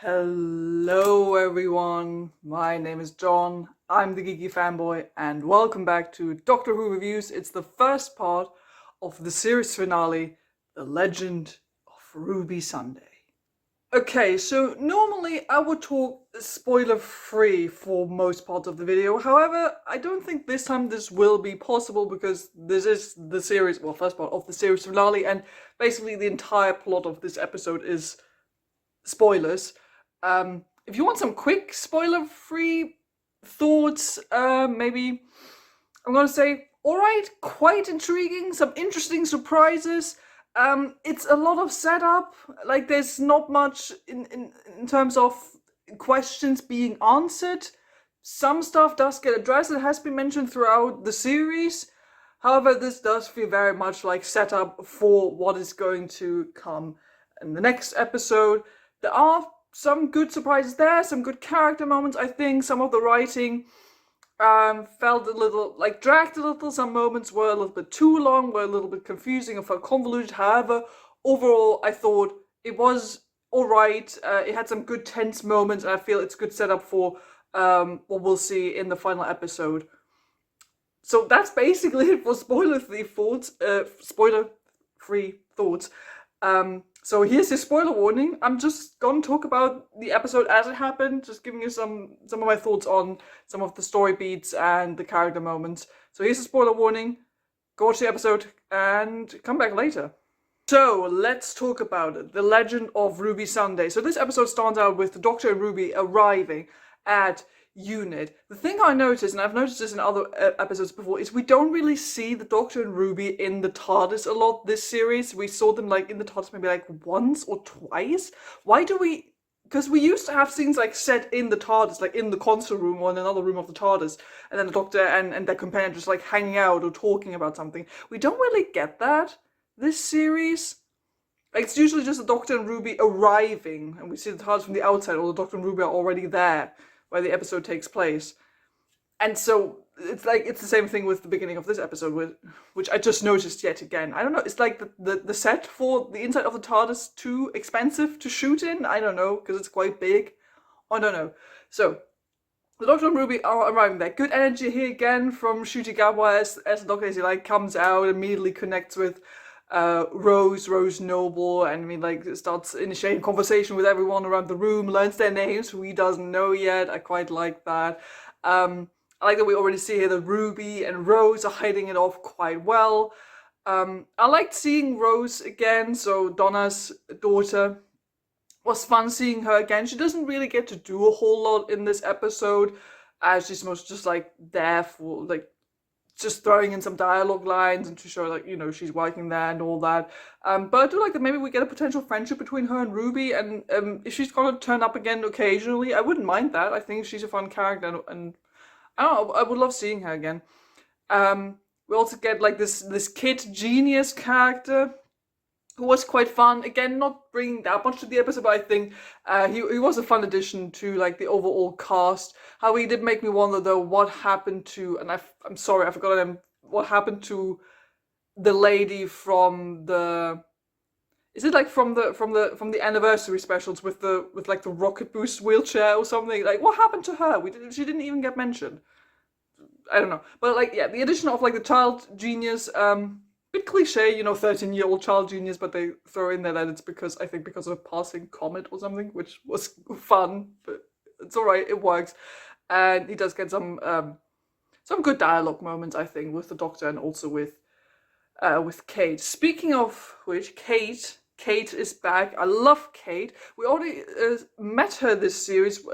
Hello everyone, my name is John, I'm the Geeky Fanboy, and welcome back to Doctor Who Reviews. It's the first part of the series finale, The Legend of Ruby Sunday. Okay, so normally I would talk spoiler-free for most parts of the video. However, I don't think this time this will be possible because this is the series, first part of the series finale, and basically the entire plot of this episode is spoilers. If you want some quick spoiler-free thoughts, maybe I'm gonna say, alright, quite intriguing, some interesting surprises. It's a lot of setup, like there's not much in terms of questions being answered. Some stuff does get addressed, it has been mentioned throughout the series. However, this does feel very much like setup for what is going to come in the next episode. There are some good surprises there, some good character moments. I think some of the writing felt a little, dragged a little. Some moments were a little bit too long, were a little bit confusing or felt convoluted. However, overall, I thought it was alright. It had some good tense moments, and I feel it's good setup for what we'll see in the final episode. So that's basically it for spoiler-free thoughts. So here's your spoiler warning. I'm just gonna talk about the episode as it happened, just giving you some of my thoughts on some of the story beats and the character moments. So here's a spoiler warning. Go watch the episode and come back later. So let's talk about it. The Legend of Ruby Sunday. So this episode starts out with the Doctor and Ruby arriving at Unit. The thing I noticed, and I've noticed this in other episodes before, is we don't really see the Doctor and Ruby in the TARDIS a lot this series. We saw them in the TARDIS maybe once or twice. Why do we? Because we used to have scenes set in the TARDIS, in the console room or in another room of the TARDIS, and then the Doctor and their companion just hanging out or talking about something. We don't really get that this series. It's usually just the Doctor and Ruby arriving, and we see the TARDIS from the outside, or the Doctor and Ruby are already there where the episode takes place. And so it's it's the same thing with the beginning of this episode, which I just noticed yet again. I don't know, it's the set for the inside of the TARDIS too expensive to shoot in? I don't know, because it's quite big. I don't know. So the Doctor and Ruby are arriving there. Good energy here again from Ncuti Gatwa as the Doctor, as he comes out, immediately connects with Rose Noble, and starts initiating conversation with everyone around the room, learns their names, who he doesn't know yet. I quite like that. I like that we already see here that Ruby and Rose are hiding it off quite well. I liked seeing Rose again, so Donna's daughter. Was fun seeing her again. She doesn't really get to do a whole lot in this episode, as she's most just there for just throwing in some dialogue lines and to show she's working there and all that. But I do like that maybe we get a potential friendship between her and Ruby, and if she's gonna turn up again occasionally, I wouldn't mind that. I think she's a fun character, and I don't know, I would love seeing her again. We also get this kid genius character who was quite fun. Again, not bringing that much to the episode, but I think he was a fun addition to the overall cast. How he did make me wonder though what happened to, and I'm sorry I forgot him, what happened to the lady from the, is it from the anniversary specials with the rocket boost wheelchair or something? What happened to her? She didn't even get mentioned. I don't know, but yeah, the addition of the child genius, bit cliche, 13-year-old child genius, but they throw in there that it's because of a passing comet or something, which was fun, but it's alright, it works. And he does get some good dialogue moments, I think, with the Doctor and also with Kate. Speaking of which, Kate is back. I love Kate. We already met her this series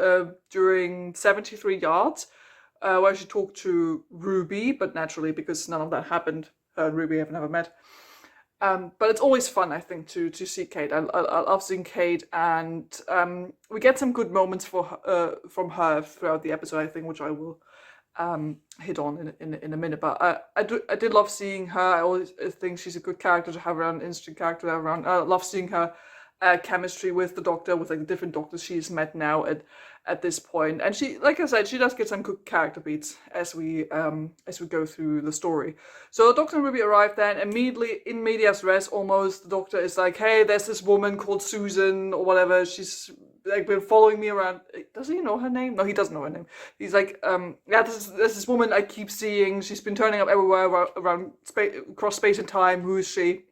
during 73 Yards, where she talked to Ruby, but naturally, because none of that happened, her and Ruby have never met. But it's always fun, I think, to see Kate. I love seeing Kate, and we get some good moments from her throughout the episode, I think, which I will hit on in a minute. But I did love seeing her. I always think she's a good character to have around, an interesting character to have around. I love seeing her chemistry with the Doctor, with the different Doctors she's met now at this point. And she, like I said, she does get some good character beats as we go through the story. So the Doctor and Ruby arrive then, immediately in medias res almost. The Doctor is like, hey, there's this woman called Susan or whatever. She's like been following me around. Does he know her name? No, he doesn't know her name. He's like, yeah, there's this woman I keep seeing. She's been turning up everywhere around space, across space and time. Who is she?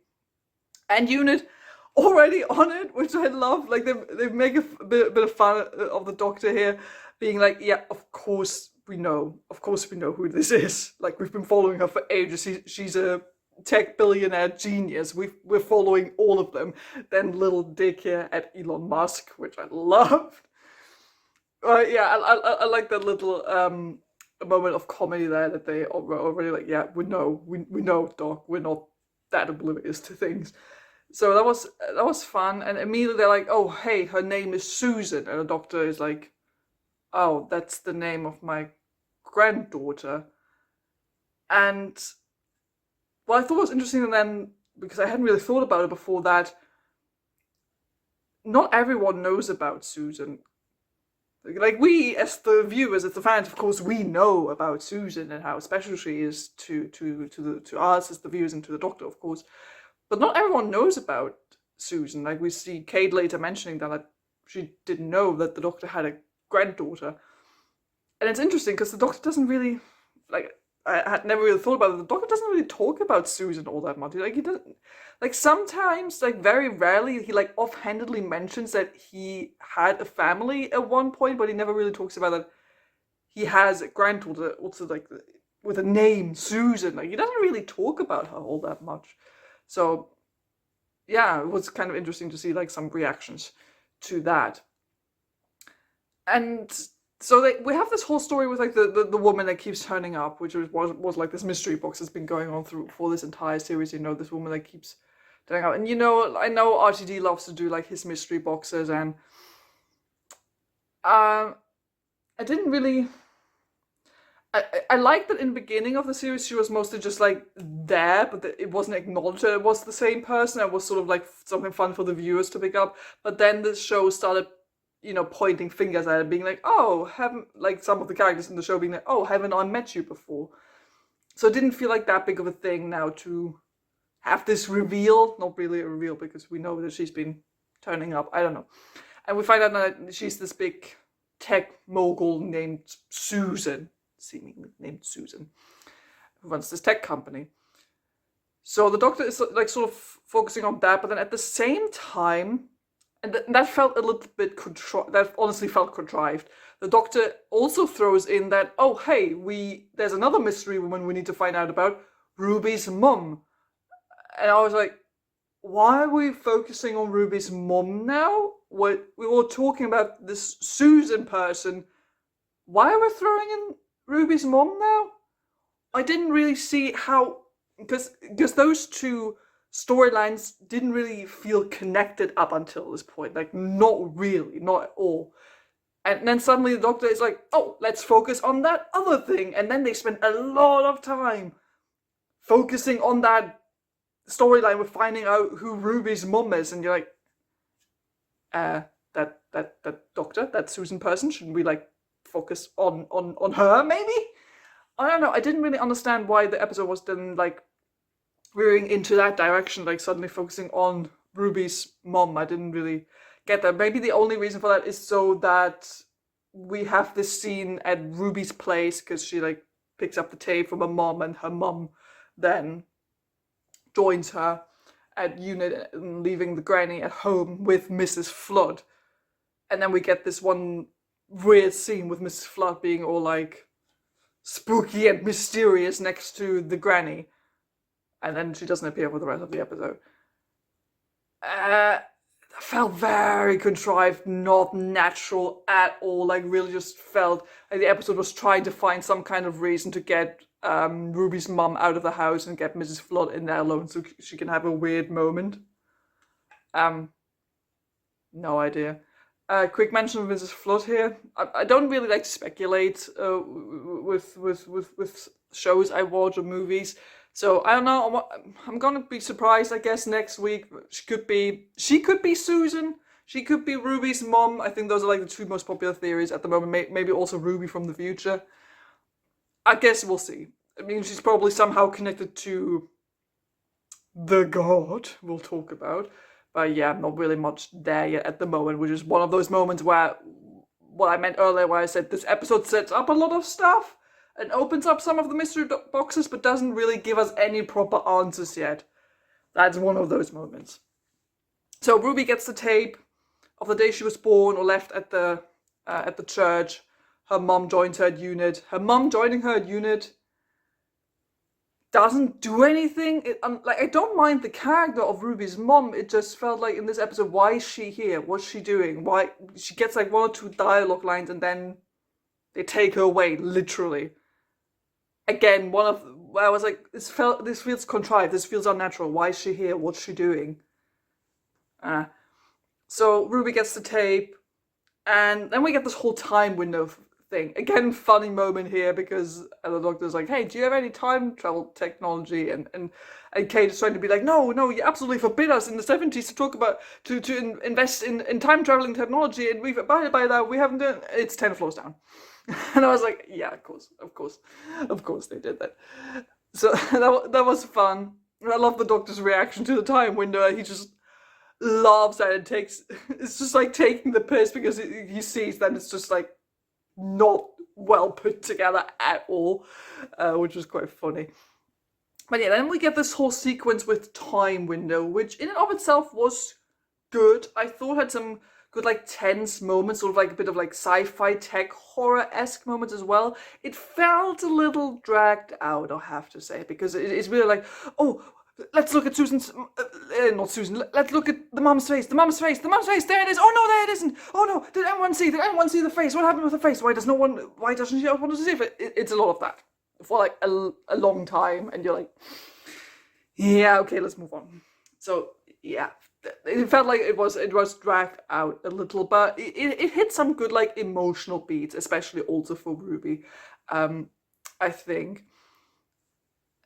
And Unit already on it, which I love. Like they make a bit of fun of the Doctor here, being like, yeah, of course we know who this is. Like we've been following her for ages. She's a tech billionaire genius. We're following all of them. Then little dick here at Elon Musk, which I loved. Yeah, I like that little moment of comedy there that they were already like, yeah, we know, Doc. We're not that oblivious to things. So that was fun. And immediately they're like, oh hey, her name is Susan, and the Doctor is like, oh, that's the name of my granddaughter. And what I thought was interesting then, because I hadn't really thought about it before, that not everyone knows about Susan. Like we, as the viewers, as the fans, of course, we know about Susan and how special she is to us as the viewers and to the Doctor, of course. But not everyone knows about Susan. Like we see Kate later mentioning that she didn't know that the Doctor had a granddaughter. And it's interesting because the Doctor doesn't really, like, I had never really thought about it. The Doctor doesn't really talk about Susan all that much. Like he doesn't, like sometimes, like very rarely, he like offhandedly mentions that he had a family at one point, but he never really talks about that he has a granddaughter, also like with a name, Susan. Like he doesn't really talk about her all that much. So yeah, it was kind of interesting to see like some reactions to that. And so we have this whole story with like the woman that keeps turning up, which was like this mystery box that's been going on for this entire series. You know, this woman that keeps turning up, and you know, I know RTD loves to do like his mystery boxes, and I didn't really. I liked that in the beginning of the series she was mostly just like there, but it wasn't acknowledged that it was the same person. It was sort of like something fun for the viewers to pick up. But then the show started, you know, pointing fingers at it, being like, oh, haven't, like some of the characters in the show being like, oh, haven't I met you before? So it didn't feel like that big of a thing now to have this reveal. Not really a reveal because we know that she's been turning up. I don't know. And we find out that she's this big tech mogul named Susan. Seemingly named Susan, who runs this tech company. So the Doctor is like sort of focusing on that, but then at the same time, and that felt a little bit that honestly felt contrived. The Doctor also throws in that, oh hey, there's another mystery woman we need to find out about, Ruby's mum. And I was like, why are we focusing on Ruby's mum now? We were talking about this Susan person. Why are we throwing in Ruby's mom now? I didn't really see how, because those two storylines didn't really feel connected up until this point. Like, not really, not at all. And then suddenly the Doctor is like, oh, let's focus on that other thing. And then they spend a lot of time focusing on that storyline with finding out who Ruby's mum is. And you're like, that Doctor, that Susan person, shouldn't we like focus on her, maybe? I don't know. I didn't really understand why the episode was then like veering into that direction, like suddenly focusing on Ruby's mom. I didn't really get that. Maybe the only reason for that is so that we have this scene at Ruby's place, because she like picks up the tape from her mom, and her mom then joins her at unit, leaving the granny at home with Mrs. Flood. And then we get this one weird scene with Mrs. Flood being all like spooky and mysterious next to the granny, and then she doesn't appear for the rest of the episode. Felt very contrived, not natural at all. Like really just felt like the episode was trying to find some kind of reason to get Ruby's mum out of the house and get Mrs. Flood in there alone so she can have a weird moment. No idea. Quick mention of Mrs. Flood here. I don't really like to speculate with shows I watch or movies, so I don't know. I'm gonna be surprised, I guess, next week. She could be Susan. She could be Ruby's mom. I think those are like the two most popular theories at the moment. Maybe also Ruby from the future. I guess we'll see. I mean, she's probably somehow connected to the god we'll talk about. But yeah, not really much there yet at the moment, which is one of those moments where what I meant earlier, where I said this episode sets up a lot of stuff and opens up some of the mystery boxes, but doesn't really give us any proper answers yet. That's one of those moments. So Ruby gets the tape of the day she was born or left at the church. Her mom joins her unit. Her mom joining her unit doesn't do anything. I don't mind the character of Ruby's mom. It just felt like in this episode, why is she here? What's she doing? Why she gets like 1 or 2 dialogue lines and then they take her away, literally. Again, I was like, this feels contrived. This feels unnatural. Why is she here? What's she doing? So Ruby gets the tape, and then we get this whole time window thing. Again, funny moment here because the doctor's like, hey, do you have any time travel technology? And Kate is trying to be like, no, you absolutely forbid us in the 70s to talk about, to invest in time traveling technology, and we've abided by that. We haven't done, it's 10 floors down. And I was like, yeah, of course they did that. So that was fun. And I love the doctor's reaction to the time window. He just laughs at it, it's just like taking the piss because he sees that it's just like not well put together at all, which was quite funny. But yeah, then we get this whole sequence with time window, which in and of itself was good. I thought had some good like tense moments, sort of like a bit of like sci-fi tech horror-esque moments as well. It felt a little dragged out, I have to say, because it's really like, oh, let's look at Susan's, not Susan, let's look at the mum's face, there it is, oh no, there it isn't, oh no, did anyone see the face, what happened with the face, why doesn't she want to see it? It's a lot of that, for like a long time, and you're like, yeah, okay, let's move on. So, yeah, it felt like it was dragged out a little, but it hit some good like emotional beats, especially also for Ruby, I think.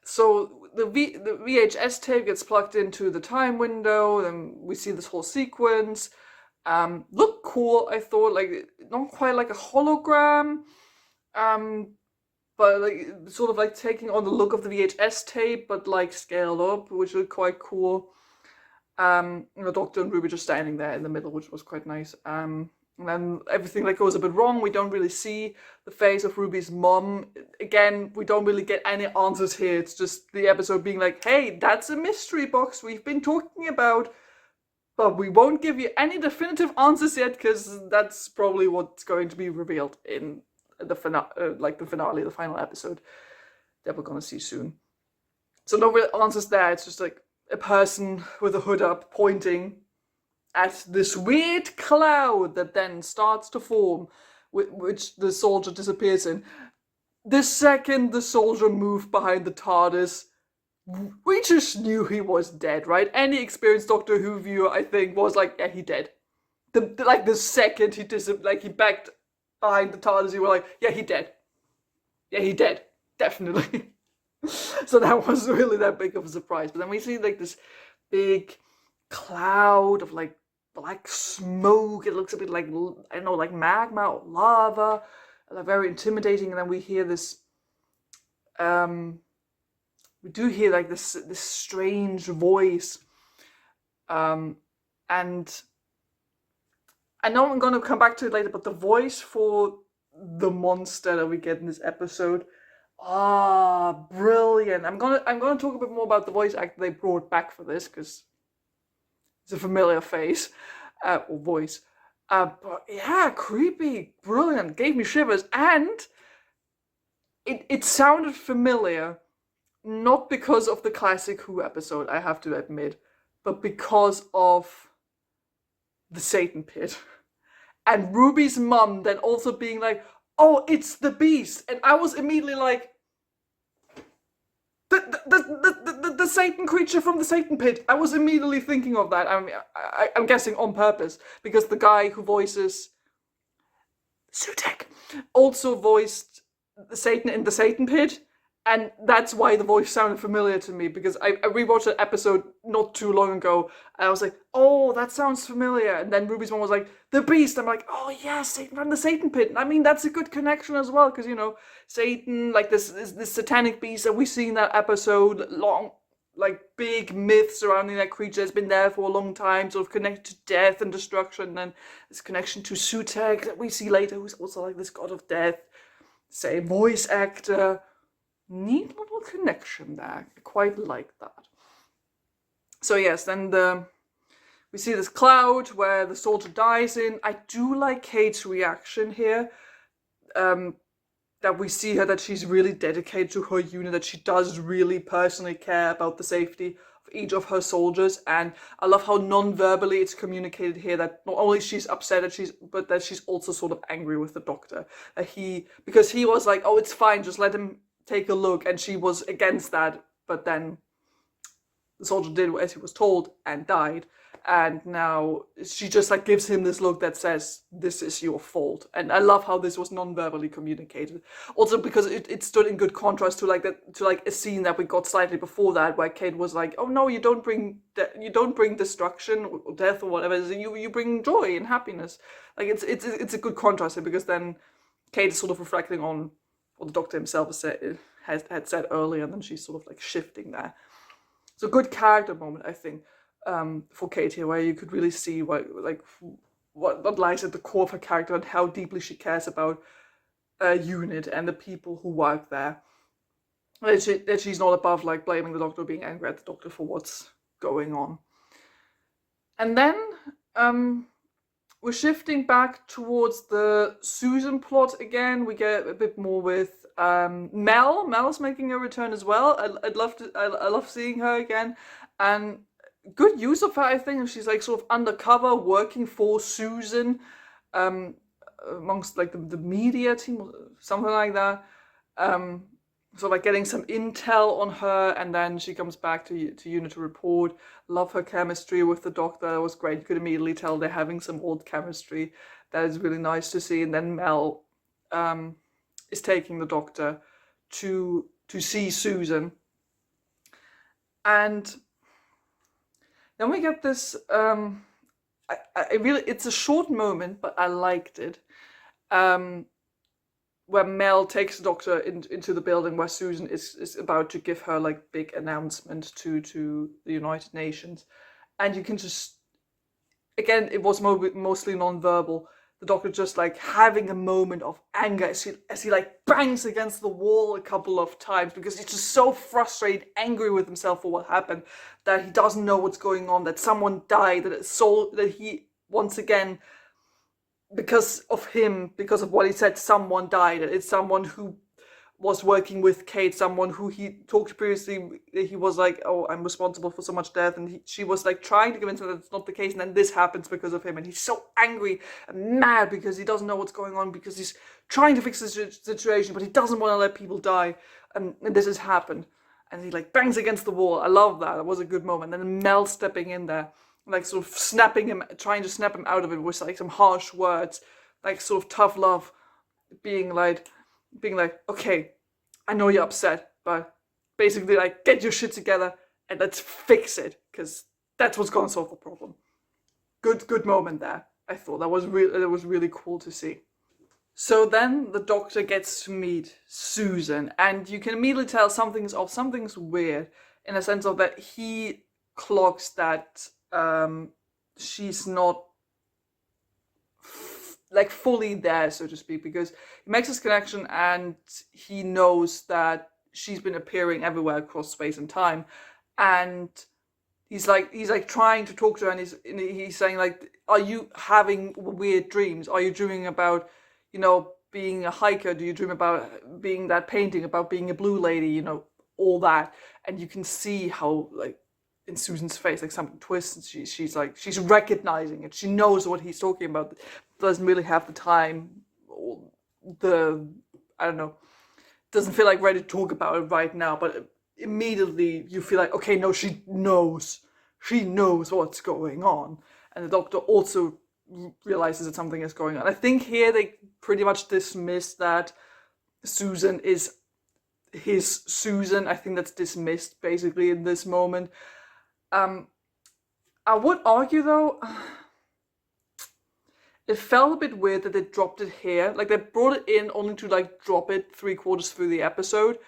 So the VHS tape gets plugged into the time window, and we see this whole sequence. Looked cool, I thought, like not quite like a hologram, but like sort of like taking on the look of the VHS tape, but like scaled up, which was quite cool. The Doctor and Ruby just standing there in the middle, which was quite nice. And then everything like goes a bit wrong. We don't really see the face of Ruby's mom. Again, we don't really get any answers here. It's just the episode being like, hey, that's a mystery box we've been talking about, but we won't give you any definitive answers yet because that's probably what's going to be revealed in the finale, the final episode that we're going to see soon. So no real answers there. It's just like a person with a hood up pointing at this weird cloud that then starts to form, which the soldier disappears in. The second the soldier moved behind the TARDIS, we just knew he was dead, right? Any experienced Doctor Who viewer, I think, was like, yeah, he dead. The second he he backed behind the TARDIS, you were like, yeah, he dead. Yeah, he dead. Definitely. So that wasn't really that big of a surprise. But then we see like this big cloud of like black smoke. It looks a bit like, I don't know, like magma or lava, like very intimidating. And then we hear this, we do hear like this strange voice, and I know I'm going to come back to it later, but the voice for the monster that we get in this episode, brilliant. I'm gonna talk a bit more about the voice actor they brought back for this, because it's a familiar face, or voice. But yeah, creepy, brilliant, gave me shivers, and it sounded familiar, not because of the classic Who episode, I have to admit, but because of the Satan Pit. And Ruby's mum then also being like, oh, it's the Beast. And I was immediately like, the Satan creature from the Satan Pit. I was immediately thinking of that. I'm guessing on purpose, because the guy who voices Sutek also voiced Satan in the Satan Pit. And that's why the voice sounded familiar to me, because I rewatched that episode not too long ago, and I was like, oh, that sounds familiar. And then Ruby's mom was like, the Beast. I'm like, oh yeah, Satan from the Satan Pit. And I mean, that's a good connection as well, because, you know, Satan, like this satanic beast that we see in that episode like big myth surrounding that creature that's been there for a long time, sort of connected to death and destruction, and then this connection to Sutek that we see later, who's also like this god of death. Say voice actor. Neat little connection there. I quite like that. So yes, then we see this cloud where the soldier dies in. I do like Kate's reaction here. That we see her, that she's really dedicated to her unit, that she does really personally care about the safety of each of her soldiers. And I love how non-verbally it's communicated here, that not only she's upset but that she's also sort of angry with the doctor. Because he was like, oh, it's fine, just let him take a look, and she was against that, but then the soldier did as he was told and died. And now she just like gives him this look that says, this is your fault. And I love how this was non-verbally communicated. Also because it stood in good contrast to a scene that we got slightly before that, where Kate was like, oh no, you don't bring destruction or death or whatever, you bring joy and happiness. Like it's a good contrast here, because then Kate is sort of reflecting on what the doctor himself had said earlier, and then she's sort of like shifting there. It's a good character moment, I think, for Kate here, where you could really see what lies at the core of her character and how deeply she cares about a unit and the people who work there. That she's not above like blaming the doctor or being angry at the doctor for what's going on. And then we're shifting back towards the Susan plot again. We get a bit more with Mel. Mel's making a return as well. I love seeing her again, and good use of her, I think. She's like sort of undercover, working for Susan, amongst like the media team, or something like that. So like getting some intel on her, and then she comes back to unit to report. Love her chemistry with the doctor. That was great. You could immediately tell they're having some old chemistry. That is really nice to see. And then Mel is taking the doctor to see Susan, and then we get this. It's a short moment, but I liked it. Where Mel takes the doctor into the building where Susan is about to give her like big announcement to the United Nations, and you can just, again, it was mostly non-verbal. The doctor just like having a moment of anger as he like bangs against the wall a couple of times, because he's just so frustrated, angry with himself for what happened, that he doesn't know what's going on, that someone died, that he once again, because of what he said, someone died. It's someone who was working with Kate, someone who he talked to previously. He was like, oh, I'm responsible for so much death, and she was like trying to convince him that it's not the case, and then this happens because of him, and he's so angry and mad because he doesn't know what's going on, because he's trying to fix the situation, but he doesn't want to let people die, and this has happened, and he like bangs against the wall. I love that. It was a good moment. And then Mel stepping in there, like sort of trying to snap him out of it with like some harsh words, like sort of tough love, being like, okay, I know you're upset, but basically like, get your shit together and let's fix it, because that's what's gonna solve the problem. Good moment there. I thought that was really cool to see. So then the doctor gets to meet Susan, and you can immediately tell something's weird, in a sense of that he clocks that she's not like fully there, so to speak, because he makes this connection and he knows that she's been appearing everywhere across space and time, and he's like trying to talk to her, and he's saying like, are you having weird dreams? Are you dreaming about, being a hiker? Do you dream about being that painting, about being a blue lady, all that? And you can see how like in Susan's face, like something twists, and she's recognizing it. She knows what he's talking about, doesn't really have the time, or doesn't feel like ready to talk about it right now, but immediately you feel like, okay, no, she knows what's going on. And the doctor also realizes that something is going on. I think here they pretty much dismiss that Susan is his Susan. I think that's dismissed basically in this moment. I would argue though, it felt a bit weird that they dropped it here. Like they brought it in only to like drop it 3/4 through the episode,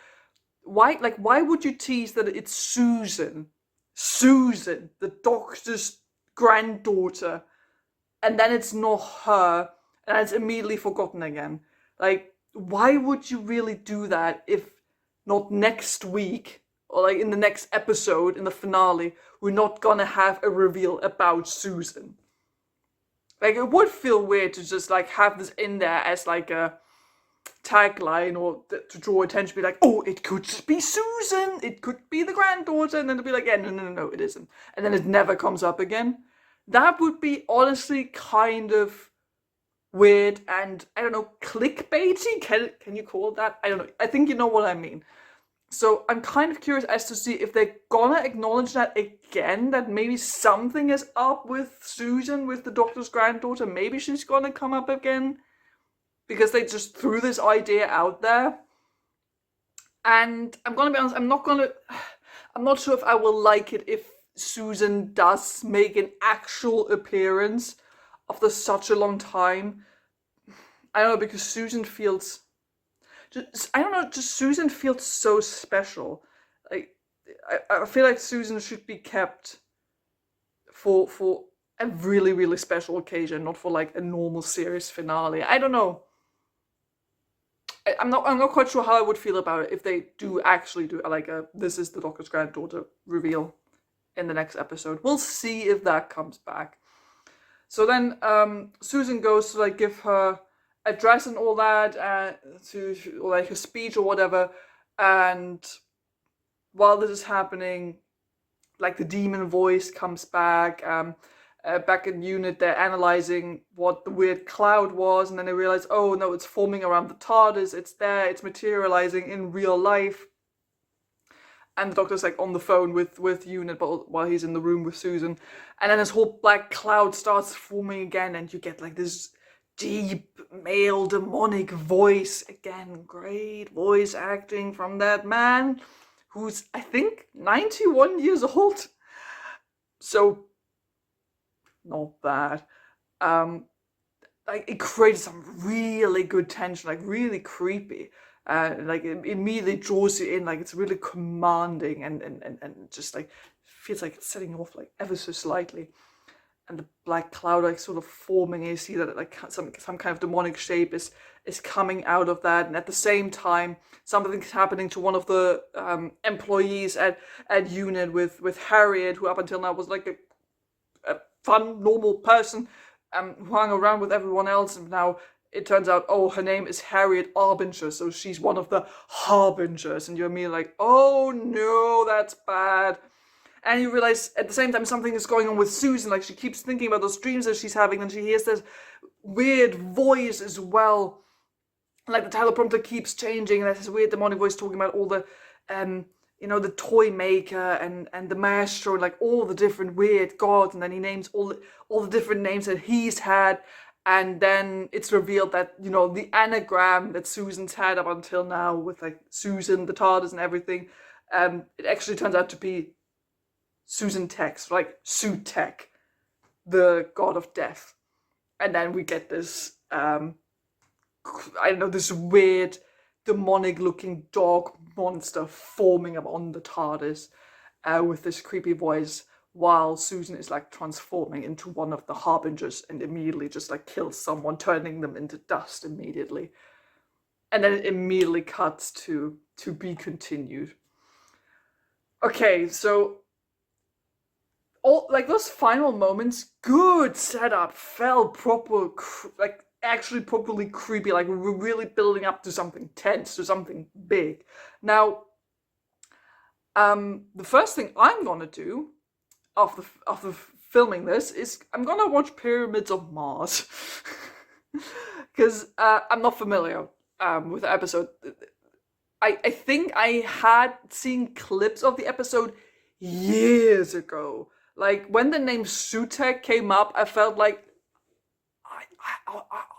why would you tease that it's Susan, the doctor's granddaughter, and then it's not her, and it's immediately forgotten again? Like, why would you really do that if not next week or like in the next episode, in the finale, we're not gonna have a reveal about Susan? Like, it would feel weird to just like have this in there as like a tagline or to draw attention, be like, oh, it could be Susan, it could be the granddaughter, and then it'll be like, yeah, no, it isn't. And then it never comes up again. That would be honestly kind of weird and, I don't know, clickbaity? Can you call it that? I don't know. I think you know what I mean. So I'm kind of curious as to see if they're gonna acknowledge that again, that maybe something is up with Susan, with the doctor's granddaughter. Maybe she's gonna come up again because they just threw this idea out there. And I'm gonna be honest, I'm not sure if I will like it if Susan does make an actual appearance after such a long time. I don't know, because Susan feels, Susan feels so special. Like, I feel like Susan should be kept for a really, really special occasion, not for like a normal series finale. I don't know. I'm not quite sure how I would feel about it if they do actually do like a this is the doctor's granddaughter reveal in the next episode. We'll see if that comes back. So then Susan goes to like give her address and all that, to like her speech or whatever. And while this is happening, like the demon voice comes back. Back in unit, they're analyzing what the weird cloud was, and then they realize, oh no, it's forming around the TARDIS. It's there. It's materializing in real life. And the doctor's like on the phone with unit, but while he's in the room with Susan, and then this whole black cloud starts forming again, and you get like this deep male demonic voice again. Great voice acting from that man, who's I think 91 years old. So not bad. Like it created some really good tension, like really creepy. Like it immediately draws you in, like it's really commanding and just like feels like it's setting off like ever so slightly. And the black cloud like sort of forming, and you see that like some kind of demonic shape is coming out of that, and at the same time something's happening to one of the employees at unit with Harriet, who up until now was like a fun, normal person who hung around with everyone else, and now it turns out, oh, her name is Harriet Arbinger, so she's one of the Harbingers, and you're immediately like, oh no, that's bad. And you realize at the same time something is going on with Susan, like she keeps thinking about those dreams that she's having, and she hears this weird voice as well. Like the teleprompter keeps changing, and there's this weird demonic voice talking about all the the toy maker and the maestro, like all the different weird gods, and then he names all the different names that he's had, and then it's revealed that the anagram that Susan's had up until now with like Susan, the TARDIS, and everything, it actually turns out to be Susan Tex, like Sutek, the god of death, and then we get this this weird demonic looking dog monster forming up on the TARDIS with this creepy voice, while Susan is like transforming into one of the Harbingers and immediately just like kills someone, turning them into dust immediately. And then it immediately cuts to be continued. Okay, so all like those final moments, good setup, felt proper, like actually properly creepy, like we're really building up to something tense, to something big. Now, the first thing I'm gonna do after filming this is I'm gonna watch Pyramids of Mars because I'm not familiar with the episode. I think I had seen clips of the episode years ago. Like when the name Sutek came up, I felt like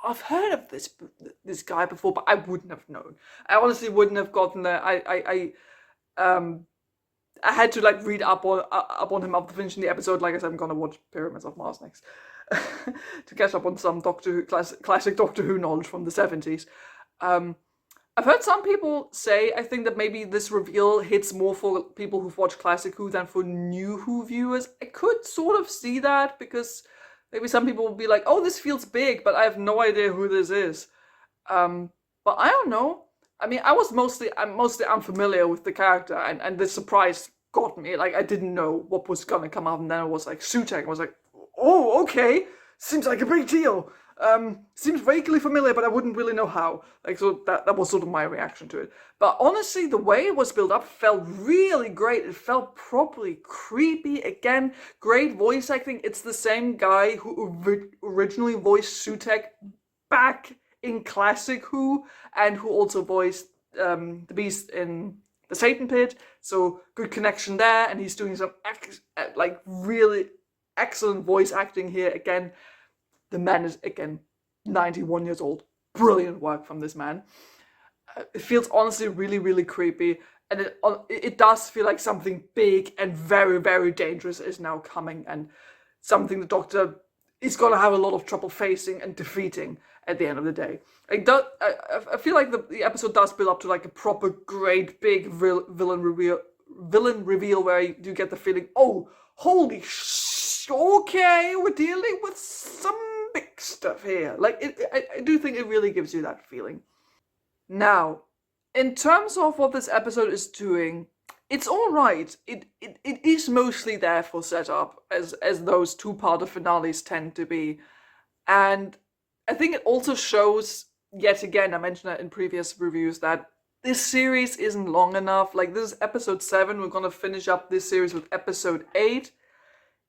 I've heard of this guy before, but I wouldn't have known. I honestly wouldn't have gotten there. I had to like read up on him after finishing the episode. Like I said, I'm gonna watch Pyramids of Mars next to catch up on some Doctor Who classic Doctor Who knowledge from the 70s. I've heard some people say, I think that maybe this reveal hits more for people who've watched Classic Who than for new Who viewers. I could sort of see that because maybe some people will be like, oh, this feels big, but I have no idea who this is. But I don't know. I mean, I'm mostly unfamiliar with the character, and the surprise got me. Like, I didn't know what was gonna come up, and then it was like Sutek. I was like, oh, okay, seems like a big deal. Seems vaguely familiar, but I wouldn't really know how. Like, so that was sort of my reaction to it. But honestly, the way it was built up felt really great. It felt properly creepy. Again, great voice acting. It's the same guy who originally voiced Sutek back in Classic Who, and who also voiced the Beast in the Satan Pit. So good connection there, and he's doing some like really excellent voice acting here. Again, the man is again 91 years old. Brilliant work from this man. It feels honestly really, really creepy, and it does feel like something big and very, very dangerous is now coming, and something the Doctor is gonna have a lot of trouble facing and defeating at the end of the day. I feel like the episode does build up to like a proper great big villain reveal where you do get the feeling, oh, holy okay, we're dealing with some big stuff here. Like, I do think it really gives you that feeling. Now, in terms of what this episode is doing, it's all right. It is mostly there for setup, as those two-parter finales tend to be, and I think it also shows yet again. I mentioned that in previous reviews that this series isn't long enough. Like, this is episode 7. We're gonna finish up this series with episode 8.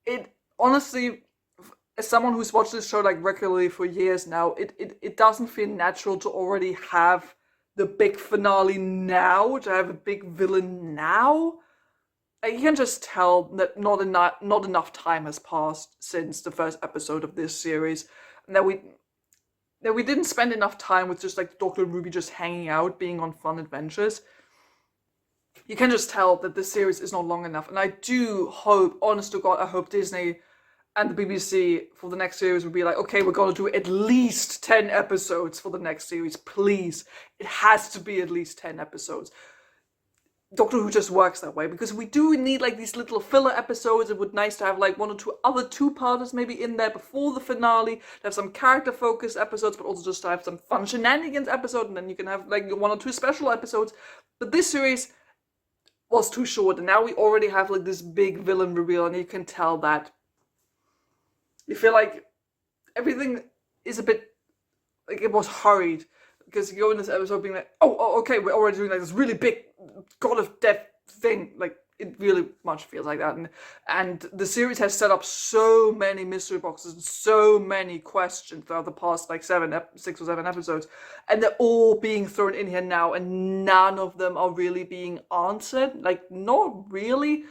It honestly, as someone who's watched this show like regularly for years now, it doesn't feel natural to already have the big finale now, to have a big villain now. You can just tell that not enough time has passed since the first episode of this series, and that we didn't spend enough time with just like Doctor and Ruby just hanging out, being on fun adventures. You can just tell that this series is not long enough, and I do hope, honest to God, I hope Disney and the BBC for the next series would be like, okay, we're gonna do at least 10 episodes for the next series, please. It has to be at least 10 episodes. Doctor Who just works that way, because we do need like these little filler episodes. It would be nice to have like 1 or 2 other two-parters maybe in there before the finale, to have some character-focused episodes, but also just to have some fun shenanigans episode, and then you can have like 1 or 2 special episodes. But this series was too short, and now we already have like this big villain reveal, and you can tell that you feel like everything is a bit like it was hurried, because you go in this episode being like, oh, okay, we're already doing like this really big God of Death thing. Like, it really much feels like that, and the series has set up so many mystery boxes and so many questions throughout the past like 6 or 7 episodes, and they're all being thrown in here now, and none of them are really being answered. Like, not really.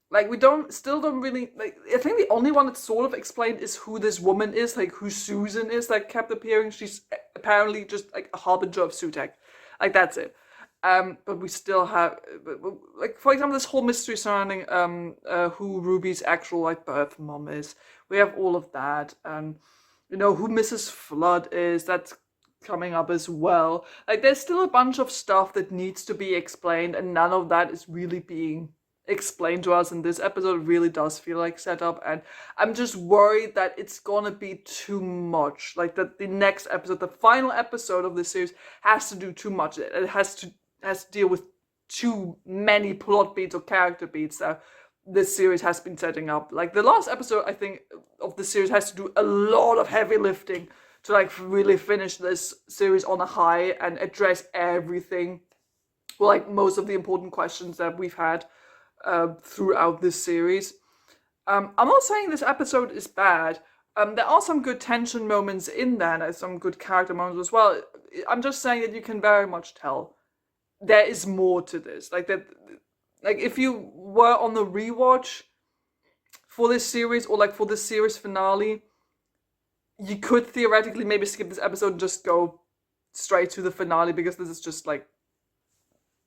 Like, still don't really, like, I think the only one that's sort of explained is who this woman is, like, who Susan is that kept appearing. She's apparently just, like, a harbinger of Sutek. Like, that's it. But we still have, like, for example, this whole mystery surrounding who Ruby's actual, like, birth mom is. We have all of that. You know, who Mrs. Flood is, that's coming up as well. Like, there's still a bunch of stuff that needs to be explained, and none of that is really being explained to us in this episode. It really does feel like setup, and I'm just worried that it's gonna be too much. Like, that the next episode, the final episode of this series, has to do too much. It has to deal with too many plot beats or character beats that this series has been setting up. Like, the last episode, I think, of the series has to do a lot of heavy lifting to like really finish this series on a high and address everything, well, like most of the important questions that we've had throughout this series. I'm not saying this episode is bad. There are some good tension moments in there, and there's some good character moments as well. I'm just saying that you can very much tell there is more to this. Like, that, like, if you were on the rewatch for this series, or like for this series finale, you could theoretically maybe skip this episode and just go straight to the finale, because this is just like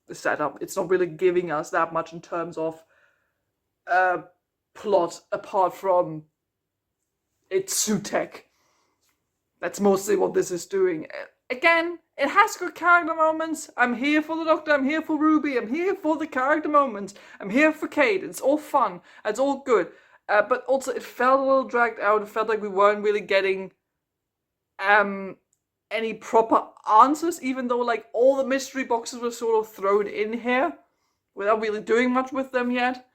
the setup. It's not really giving us that much in terms of plot, apart from it's Sutek. That's mostly what this is doing. Again, It has good character moments. I'm here for the Doctor, I'm here for Ruby, I'm here for the character moments, I'm here for Kate. It's all fun, it's all good. But also it felt a little dragged out. It felt like we weren't really getting any proper answers, even though like all the mystery boxes were sort of thrown in here without really doing much with them yet.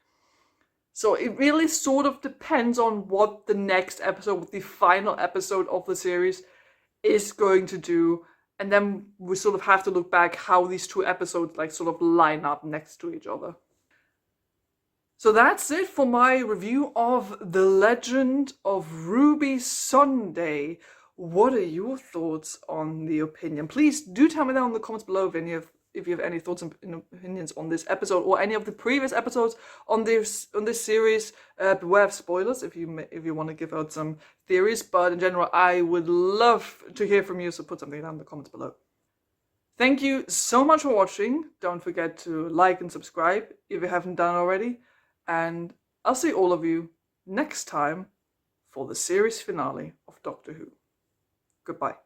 So it really sort of depends on what the next episode, the final episode of the series, is going to do. And then we sort of have to look back how these two episodes like sort of line up next to each other. So that's it for my review of The Legend of Ruby Sunday. What are your thoughts on the opinion? Please do tell me down in the comments below if you have any thoughts and opinions on this episode or any of the previous episodes on this series. Beware of spoilers if you want to give out some theories, but in general, I would love to hear from you, so put something down in the comments below. Thank you so much for watching. Don't forget to like and subscribe if you haven't done already, and I'll see all of you next time for the series finale of Doctor Who. Goodbye.